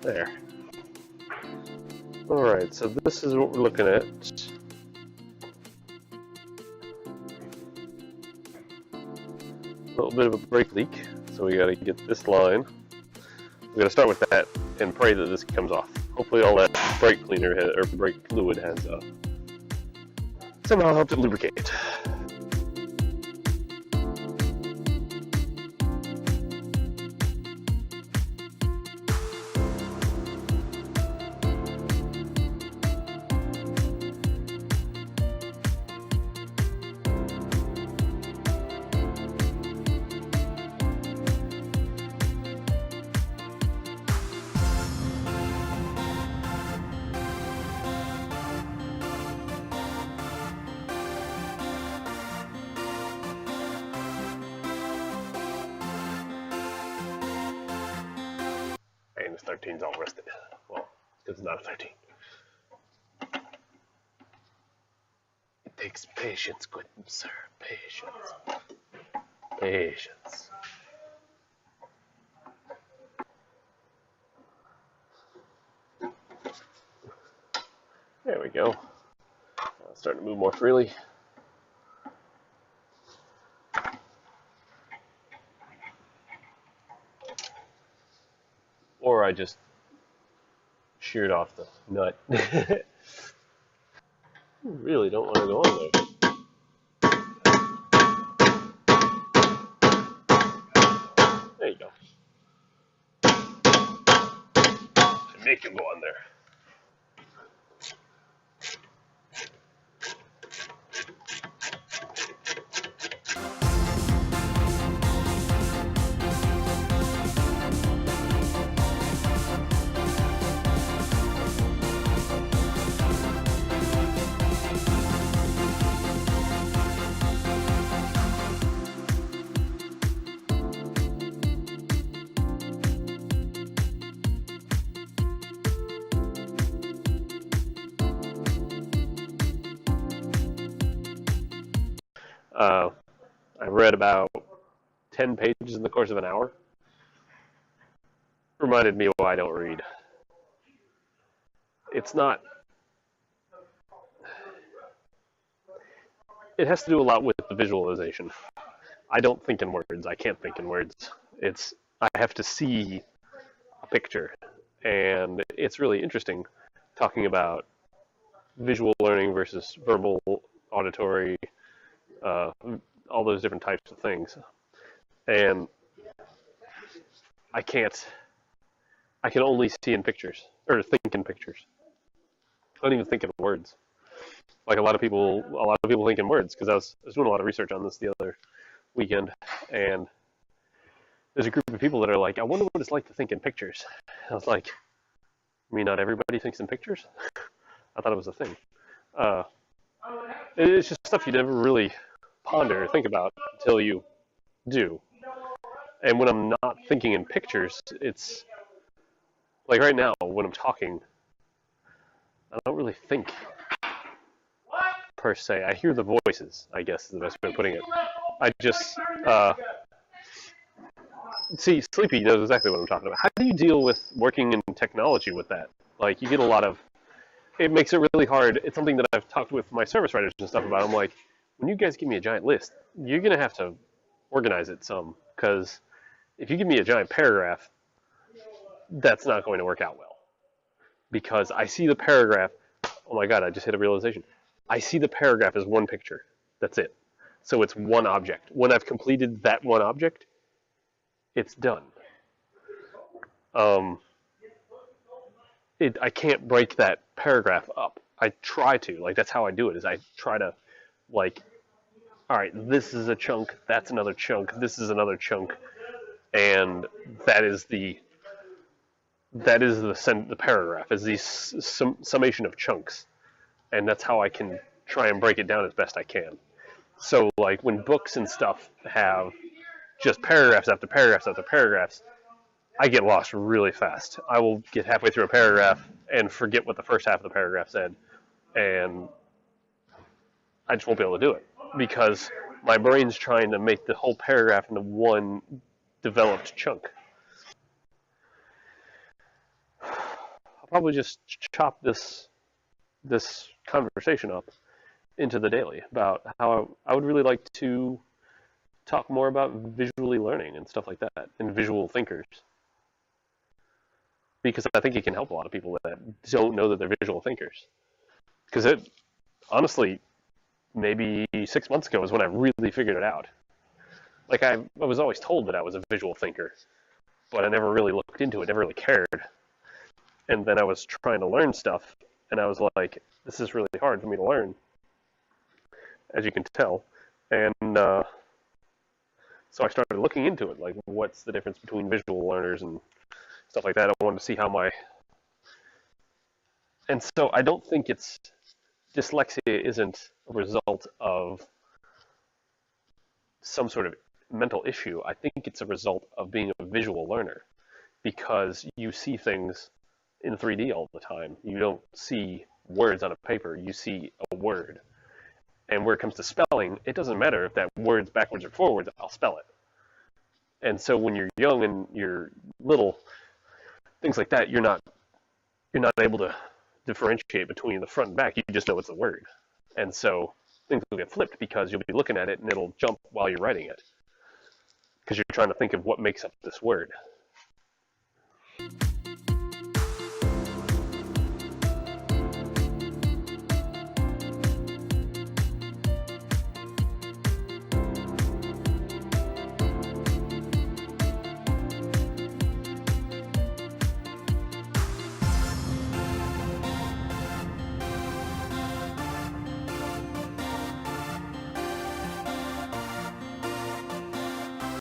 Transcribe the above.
There. Alright, so this is what we're looking at. A little bit of a brake leak, so we gotta get this line. We gotta start with that and pray that this comes off. Hopefully all that brake cleaner or brake fluid has somehow helped it lubricate. And this 13's all rusted. Well, it's not a 13. It takes patience, good sir. Patience. Patience. There we go. Starting to move more freely. Or I just sheared off the nut. Really don't want to go on there. There you go. I make him go on there. I read about 10 pages in the course of an hour. Reminded me why I don't read. It's not... It has to do a lot with the visualization. I don't think in words. I can't think in words. I have to see a picture. And it's really interesting talking about visual learning versus verbal, auditory, all those different types of things. And I can only see in pictures, or think in pictures. I don't even think in words. Like a lot of people think in words, because I was doing a lot of research on this the other weekend, and there's a group of people that are like, I wonder what it's like to think in pictures. I was like, I mean, not everybody thinks in pictures? I thought it was a thing. It's just stuff you never really ponder or think about until you do. And when I'm not thinking in pictures, it's like right now when I'm talking, I don't really think per se. I hear the voices, I guess is the best way of putting it. I just see, Sleepy knows exactly what I'm talking about. How do you deal with working in technology with that? Like, you get a lot of, it makes it really hard. It's something that I've talked with my service writers and stuff about. I'm like, when you guys give me a giant list, you're going to have to organize it some, because if you give me a giant paragraph, that's not going to work out well. Because I see the paragraph, oh my god, I just hit a realization. I see the paragraph as one picture. That's it. So it's one object. When I've completed that one object, it's done. I can't break that paragraph up. I try to. Like, that's how I do it, is I try to, like, all right, this is a chunk, that's another chunk, this is another chunk, and that is the paragraph, is the summation of chunks, and that's how I can try and break it down as best I can. So, like, when books and stuff have just paragraphs after paragraphs after paragraphs, I get lost really fast. I will get halfway through a paragraph and forget what the first half of the paragraph said, and I just won't be able to do it, because my brain's trying to make the whole paragraph into one developed chunk. probably just chop this conversation up into the daily about how I would really like to talk more about visually learning and stuff like that, and visual thinkers, because I think it can help a lot of people that don't know that they're visual thinkers. Because it honestly, maybe 6 months ago is when I really figured it out. Like I was always told that I was a visual thinker, but I never really looked into it, never really cared. And then I was trying to learn stuff, and I was like, this is really hard for me to learn, as you can tell. And so I started looking into it, like what's the difference between visual learners and stuff like that. I wanted to see how my... And so I don't think dyslexia isn't a result of some sort of mental issue. I think it's a result of being a visual learner, because you see things in 3D all the time. You don't see words on a paper, you see a word. And where it comes to spelling, it doesn't matter if that word's backwards or forwards, I'll spell it. And so when you're young and you're little, things like that, you're not able to differentiate between the front and back. You just know it's a word. And so things will get flipped because you'll be looking at it and it'll jump while you're writing it, because you're trying to think of what makes up this word.